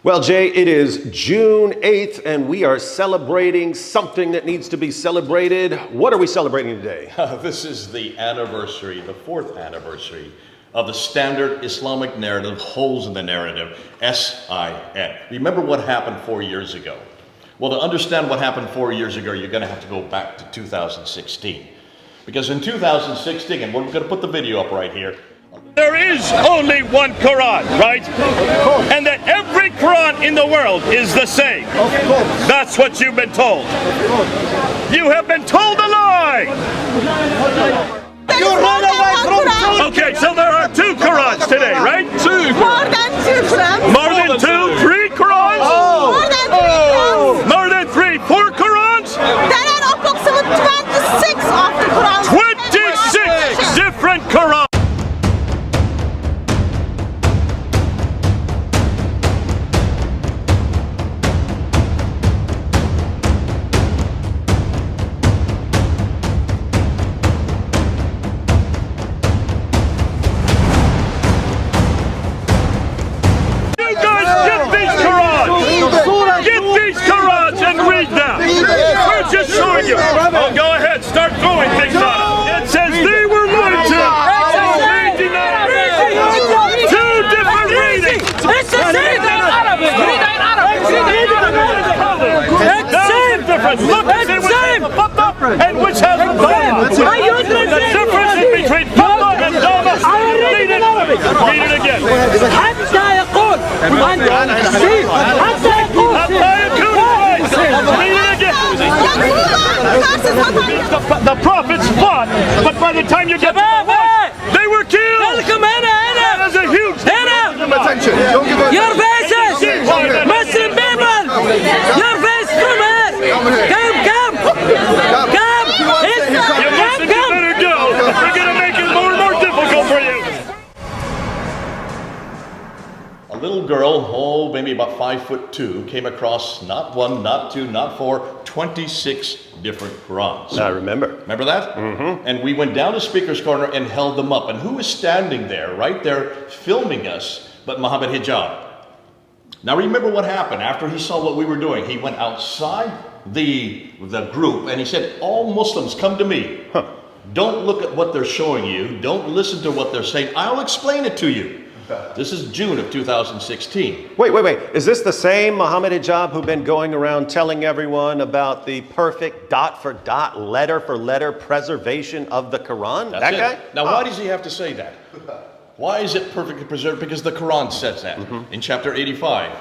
Well, Jay, it is June 8th, and we are celebrating something that needs to be celebrated. What are we celebrating today? This is the anniversary, the fourth anniversary of the standard Islamic narrative, holes in the narrative, SIN. Remember what happened 4 years ago? Well, to understand what happened 4 years ago, you're going to have to go back to 2016. Because in 2016, and we're going to put the video up right here, there is only one Quran, right? And that every Quran in the world is the same. That's what you've been told. You have been told a lie. Okay, so there are two Qurans today, right? Two. More than two Qurans. More than two? Three Qurans? More than three Qurans. More than three? Four Qurans? There are approximately 26 of the Qurans. 26 different Qurans. Oh, go ahead, start throwing things out. It says they were lied to. Two different readings. It's the same in Arabic. Read in Arabic. It's same difference. Look, it's same. And which has the Dhamma. The difference is between Dhamma and Dhamma. Read it. Read it again. حتى يقول حتى يقول Read it again. The prophets fought, but by the time you get to the voice, they were killed. That is a huge attention. Your faces, Muslim people, your face from here. Come. You better go. We're going to make it more and more difficult for you. A little girl, maybe about 5'2", came across not one, not two, not four, 26 different Qurans. I remember. Remember that? Mm-hmm. And we went down to Speaker's Corner and held them up. And who was standing there, right there, filming us, but Mohammed Hijab. Now remember what happened after he saw what we were doing. He went outside the group and he said, all Muslims, come to me. Don't look at what they're showing you. Don't listen to what they're saying. I'll explain it to you. This is June of 2016. Wait. Is this the same Mohammed Hijab who's been going around telling everyone about the perfect dot-for-dot, letter-for-letter preservation of the Quran? That's that it. guy? Now, why does he have to say that? Why is it perfectly preserved? Because the Quran says that in chapter 85.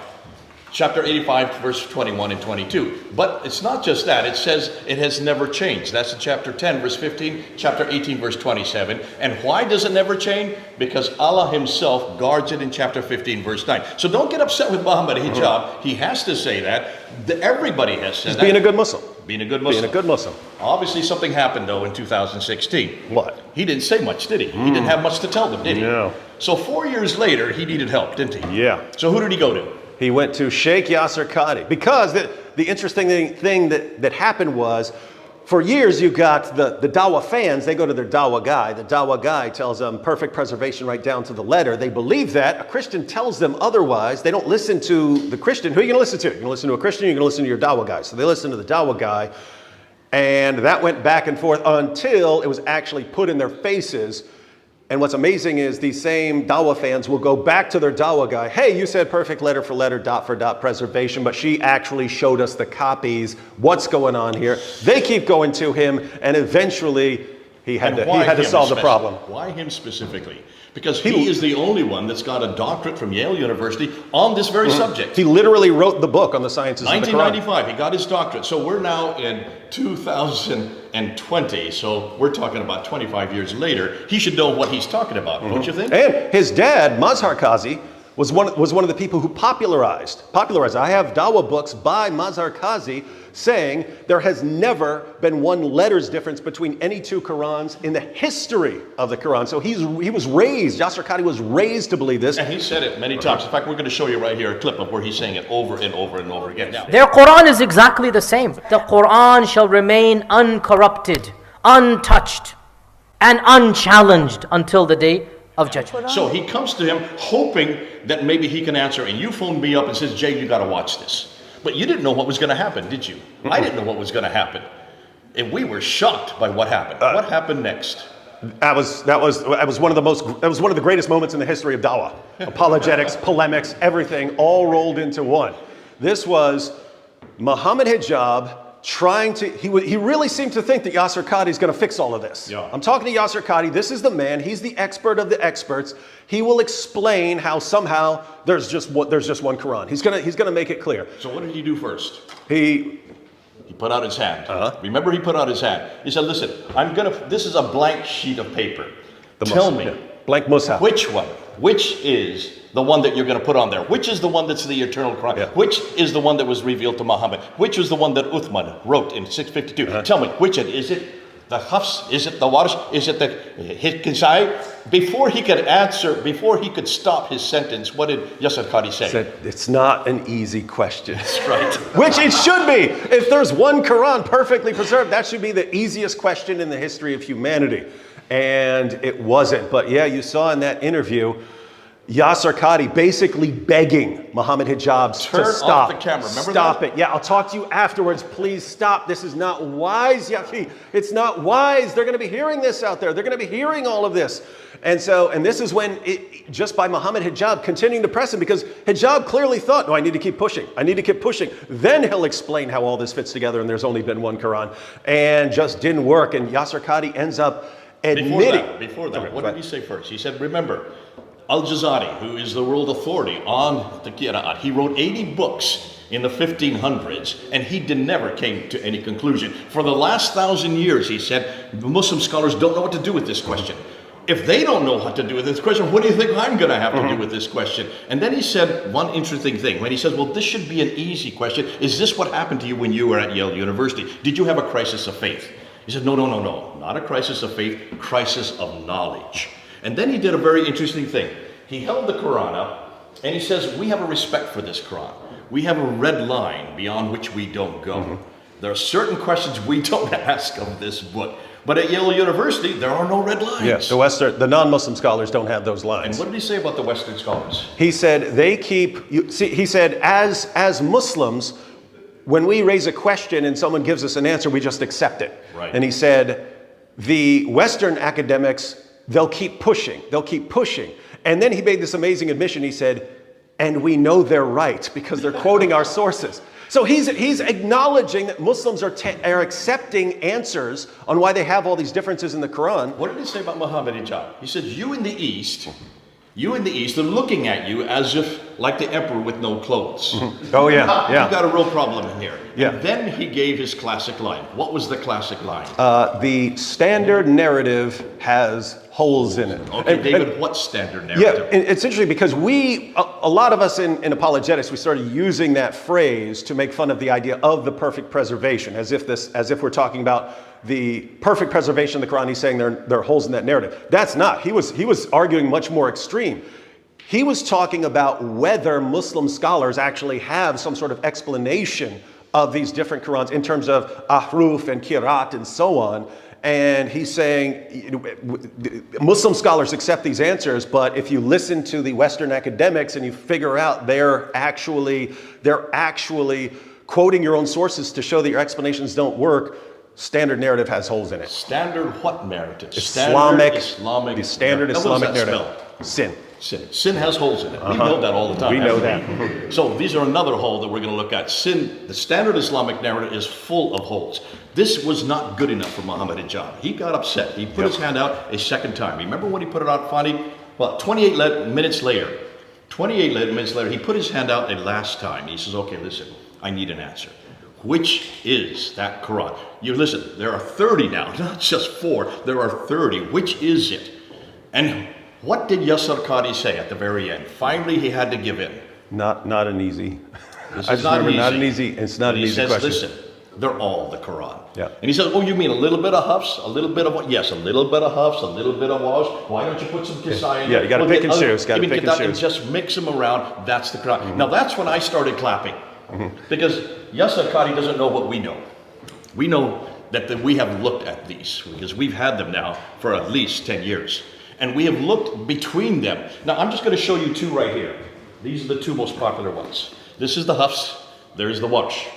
Chapter 85, verse 21 and 22. But it's not just that. It says it has never changed. That's in chapter 10, verse 15, chapter 18, verse 27. And why does it never change? Because Allah himself guards it in chapter 15, verse 9. So don't get upset with Mohammed Hijab. He has to say that. Everybody has said that. Being a good Muslim. Being a good Muslim. Being a good Muslim. Obviously something happened though in 2016. What? He didn't say much, did he? He didn't have much to tell them, did he? No. So 4 years later, he needed help, didn't he? Yeah. So who did he go to? He went to Sheikh Yasir Qadhi because the interesting thing that happened was, for years you got the Dawah fans, they go to their Dawah guy. The Dawah guy tells them perfect preservation right down to the letter. They believe that. A Christian tells them otherwise. They don't listen to the Christian. Who are you going to listen to? You're going to listen to a Christian, you're going to listen to your Dawah guy. So they listen to the Dawah guy. And that went back and forth until it was actually put in their faces. And what's amazing is these same Dawah fans will go back to their Dawah guy. Hey, you said perfect letter for letter, dot for dot preservation, but she actually showed us the copies. What's going on here? They keep going to him, and eventually he had to solve the problem. Why him specifically? Because he is the only one that's got a doctorate from Yale University on this very subject. He literally wrote the book on the sciences of the Quran. 1995, he got his doctorate. So we're now in 2020. So we're talking about 25 years later. He should know what he's talking about, don't you think? And his dad, Mazhar Qazi, was one of the people who popularized. I have Dawah books by Mazhar Qazi saying there has never been one letter's difference between any two Qurans in the history of the Quran. So he was raised, Yasir Qadhi was raised to believe this. And he said it many times. In fact, we're going to show you right here a clip of where he's saying it over and over and over again. Now, their Quran is exactly the same. The Quran shall remain uncorrupted, untouched, and unchallenged until the day of judgment. So he comes to him hoping that maybe he can answer, and you phoned me up and says, Jay, you got to watch this. But you didn't know what was going to happen, did you? I didn't know what was going to happen. And we were shocked by what happened. What happened next? That was one of the greatest moments in the history of dawah. Apologetics, polemics, everything all rolled into one. This was Mohammed Hijab trying to, he really seemed to think that Yasir Qadhi is going to fix all of this. Yeah. I'm talking to Yasir Qadhi. This is the man. He's the expert of the experts. He will explain how somehow there's just one Quran. He's gonna make it clear. So what did he do first? He put out his hand. Remember, he put out his hand. He said, listen, this is a blank sheet of paper. Tell me, blank mushaf. which is the one that you're going to put on there? Which is the one that's the eternal Quran? Yeah. Which is the one that was revealed to Muhammad? Which was the one that Uthman wrote in 652? Tell me, which is it? The Huffs? Is it the Warish? Is it the Hikisai? Before he could answer, before he could stop his sentence, what did Yasir Qadhi say? Said, it's not an easy question. That's right. Which it should be. If there's one Quran perfectly preserved, that should be the easiest question in the history of humanity. And it wasn't. But yeah, you saw in that interview, Yasir Qadhi basically begging Mohammed Hijab to stop. Off the camera. Remember stop that? it. Yeah, I'll talk to you afterwards. Please stop. This is not wise, Yafi. It's not wise. They're going to be hearing this out there. They're going to be hearing all of this. And this is when, just by Mohammed Hijab continuing to press him, because Hijab clearly thought, no, I need to keep pushing. I need to keep pushing. Then he'll explain how all this fits together and there's only been one Quran. And just didn't work. And Yasir Qadhi ends up admitting. Before that, what did he say first? He said, remember, Al-Jazari, who is the world authority on the Qira'at, he wrote 80 books in the 1500s, and he never came to any conclusion. For the last 1,000 years, he said, Muslim scholars don't know what to do with this question. If they don't know what to do with this question, what do you think I'm going to have to do with this question? And then he said one interesting thing. When he says, well, this should be an easy question. Is this what happened to you when you were at Yale University? Did you have a crisis of faith? He said, no. Not a crisis of faith, crisis of knowledge. And then he did a very interesting thing. He held the Quran up and he says, we have a respect for this Quran. We have a red line beyond which we don't go. There are certain questions we don't ask of this book. But at Yale University, there are no red lines. Yes, the non-Muslim scholars don't have those lines. And what did he say about the Western scholars? He said he said, as Muslims, when we raise a question and someone gives us an answer, we just accept it. Right. And he said, the Western academics, they'll keep pushing. And then he made this amazing admission. He said, and we know they're right because they're quoting our sources. So he's acknowledging that Muslims are accepting answers on why they have all these differences in the Quran. What did he say about Mohammed Hijab? He said, you in the East are looking at you as if like the emperor with no clothes. Oh yeah. You've got a real problem in here. Yeah. And then he gave his classic line. What was the classic line? The standard narrative has holes in it. Okay, David, what standard narrative? Yeah, it's interesting because a lot of us in apologetics, we started using that phrase to make fun of the idea of the perfect preservation, as if we're talking about the perfect preservation of the Quran. He's saying there are holes in that narrative. That's not. He was arguing much more extreme. He was talking about whether Muslim scholars actually have some sort of explanation of these different Qurans in terms of ahruf and kirat and so on. And he's saying Muslim scholars accept these answers, but if you listen to the Western academics and you figure out they're actually quoting your own sources to show that your explanations don't work, standard narrative has holes in it. Standard what narrative? Islamic. The standard Islamic narrative. Spell? Sin. Sin has holes in it. We know that all the time. We know that. So these are another hole that we're going to look at. Sin, the standard Islamic narrative is full of holes. This was not good enough for Mohammed Hijab. He got upset. He put his hand out a second time. Remember when he put it out finally? Well, 28 minutes later, he put his hand out a last time. He says, okay, listen, I need an answer. Which is that Quran? You listen, there are 30 now, not just 4. There are 30. Which is it? And what did Yasir Qadhi say at the very end? Finally, he had to give in. Not an easy. This is not easy. It's not an easy question. He says, listen, they're all the Quran. Yeah. And he says, oh, you mean a little bit of Huffs, a little bit of what? Yes, a little bit of Huffs, a little bit of Wash. Why don't you put some Kisai in? Yeah, you got to pick and choose. And just mix them around. That's the Quran. Now that's when I started clapping, because Yasir Qadhi doesn't know what we know. We know that we have looked at these because we've had them now for at least 10 years. And we have looked between them. Now, I'm just going to show you two right here. These are the two most popular ones. This is the Huffs, there's the Warsh.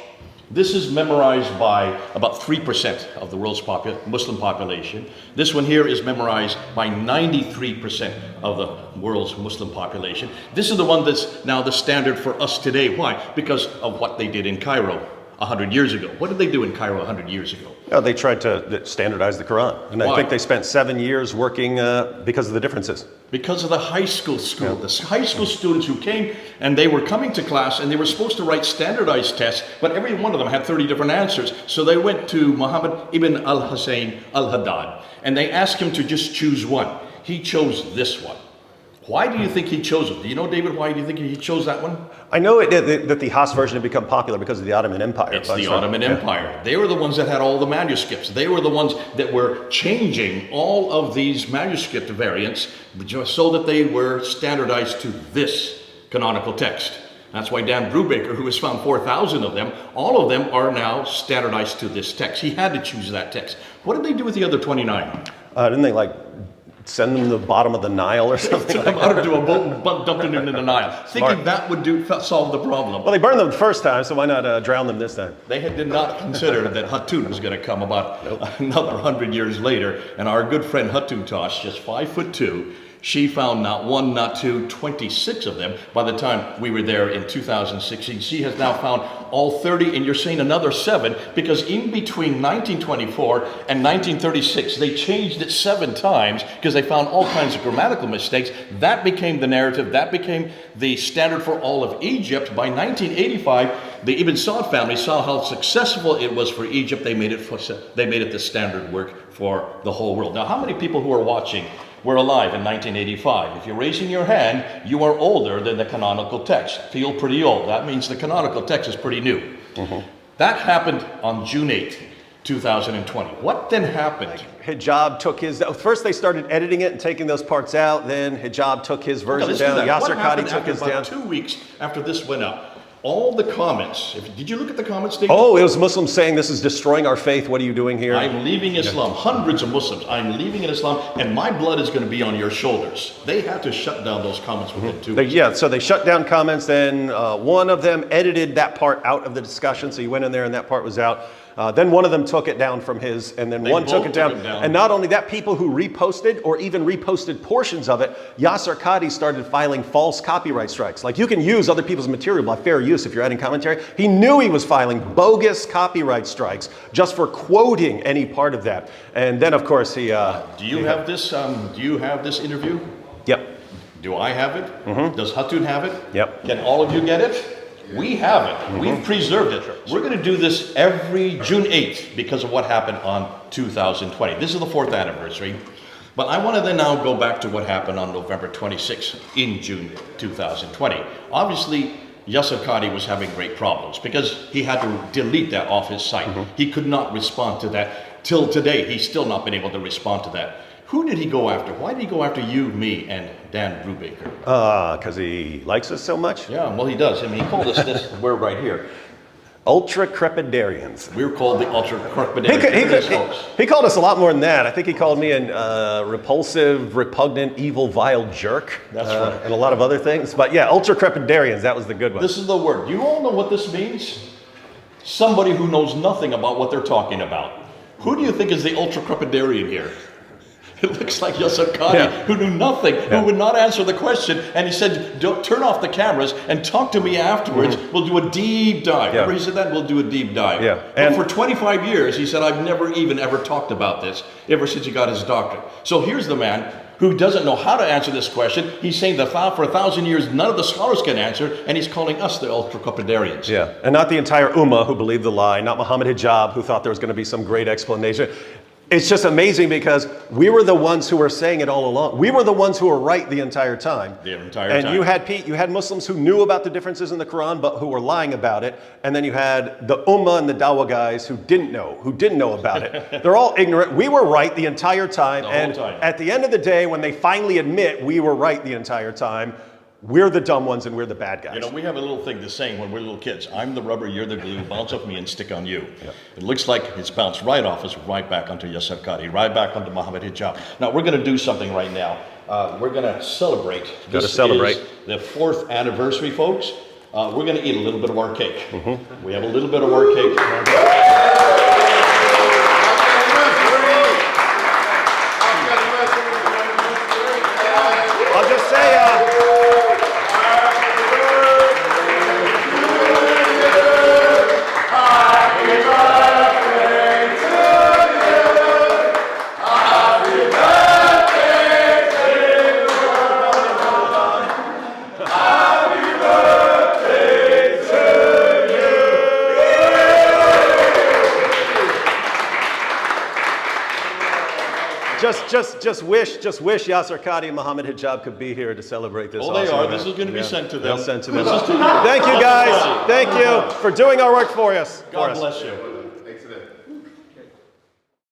This is memorized by about 3% of the world's Muslim population. This one here is memorized by 93% of the world's Muslim population. This is the one that's now the standard for us today. Why? Because of what they did in Cairo 100 years ago. What did they do in Cairo 100 years ago? They tried to standardize the Quran. And Why? I think they spent 7 years working because of the differences. Because of the high school, the high school students who came and they were coming to class and they were supposed to write standardized tests, but every one of them had 30 different answers. So they went to Muhammad ibn al-Hussein al-Haddad and they asked him to just choose one. He chose this one. Why do you think he chose it? Do you know, David, why do you think he chose that one? I know that the Haas version had become popular because of the Ottoman Empire. It's the Ottoman Empire. They were the ones that had all the manuscripts. They were the ones that were changing all of these manuscript variants just so that they were standardized to this canonical text. That's why Dan Brubaker, who has found 4,000 of them, all of them are now standardized to this text. He had to choose that text. What did they do with the other 29? Didn't they send them to the bottom of the Nile or something? Took them out into a boat and dumped them into the Nile, thinking that would solve the problem. Well, they burned them the first time, so why not drown them this time? They did not consider that Hatun was going to come about another 100 years later. And our good friend Hatuntash, just 5'2", she found not one, not two, 26 of them by the time we were there in 2016. She has now found all 30, and you're saying another 7, because in between 1924 and 1936, they changed it 7 times because they found all kinds of grammatical mistakes. That became the narrative. That became the standard for all of Egypt. By 1985, the Ibn Saud family saw how successful it was for Egypt. They made it the standard work for the whole world. Now, how many people who are watching were alive in 1985? If you're raising your hand, you are older than the canonical text. Feel pretty old. That means the canonical text is pretty new. That happened on June 8th, 2020. What then happened? Hijab took his, first they started editing it and taking those parts out, then Hijab took his version down, Yasir Qadhi took his down. 2 weeks after this went up, all the comments, did you look at the comments, David? Oh, it was Muslims saying this is destroying our faith, what are you doing here? I'm leaving Islam. Hundreds of Muslims, I'm leaving Islam, and my blood is going to be on your shoulders. They had to shut down those comments within 2 weeks. Yeah, so they shut down comments, then one of them edited that part out of the discussion, so you went in there and that part was out. Then one of them took it down from his, and then one took it down. And not only that, people who reposted or even reposted portions of it, Yasir Qadhi started filing false copyright strikes. Like, you can use other people's material by fair use if you're adding commentary. He knew he was filing bogus copyright strikes just for quoting any part of that. And then, of course, he... do you have this interview? Yep. Do I have it? Does Hatun have it? Yep. Can all of you get it? We have it. We've preserved it. We're going to do this every June 8th because of what happened on 2020. This is the 4th anniversary. But I want to then now go back to what happened on November 26th in June 2020. Obviously, Yasir Qadhi was having great problems because he had to delete that off his site. He could not respond to that. Till today, he's still not been able to respond to that. Who did he go after? Why did he go after you, me, and Dan Brubaker? Because he likes us so much? Yeah, well, he does. I mean, he called us this word right here. Ultra-crepidarians. We're called the ultra-crepidarians. He called us a lot more than that. I think he called me a repulsive, repugnant, evil, vile jerk. That's right. And a lot of other things. But yeah, ultra-crepidarians, that was the good one. This is the word. You all know what this means? Somebody who knows nothing about what they're talking about. Who do you think is the ultra-crepidarian here? It looks like Yasir Qadhi, who knew nothing, who would not answer the question. And he said, don't turn off the cameras and talk to me afterwards. We'll do a deep dive. Remember he said that? We'll do a deep dive. And for 25 years, he said, I've never even ever talked about this ever since he got his doctorate. So here's the man who doesn't know how to answer this question. He's saying that for 1,000 years, none of the scholars can answer, and he's calling us the ultra-crepidarians. Yeah, and not the entire Ummah who believed the lie, not Mohammed Hijab who thought there was going to be some great explanation. It's just amazing because we were the ones who were saying it all along. We were the ones who were right the entire time. And you had Muslims who knew about the differences in the Quran, but who were lying about it. And then you had the Ummah and the Dawah guys who didn't know about it. They're all ignorant. We were right the entire time. At the end of the day, when they finally admit we were right the entire time, we're the dumb ones and we're the bad guys. You know, we have a little thing to saying when we're little kids. I'm the rubber, you're the glue, bounce off me and stick on you. It looks like it's bounced right off us, right back onto Yasir Qadhi, right back onto Mohammed Hijab. Now, we're going to do something right now. we're going to celebrate. Gotta celebrate. Is the 4th anniversary, folks. We're going to eat a little bit of our cake. We have a little bit of our cake. I'll just say, just wish Yasir Qadhi and Mohammed Hijab could be here to celebrate this. Oh, they awesome are. event. This is going to be sent to them. They'll send to them. This is to you. Thank you, guys. Thank you for doing our work for us. God bless you.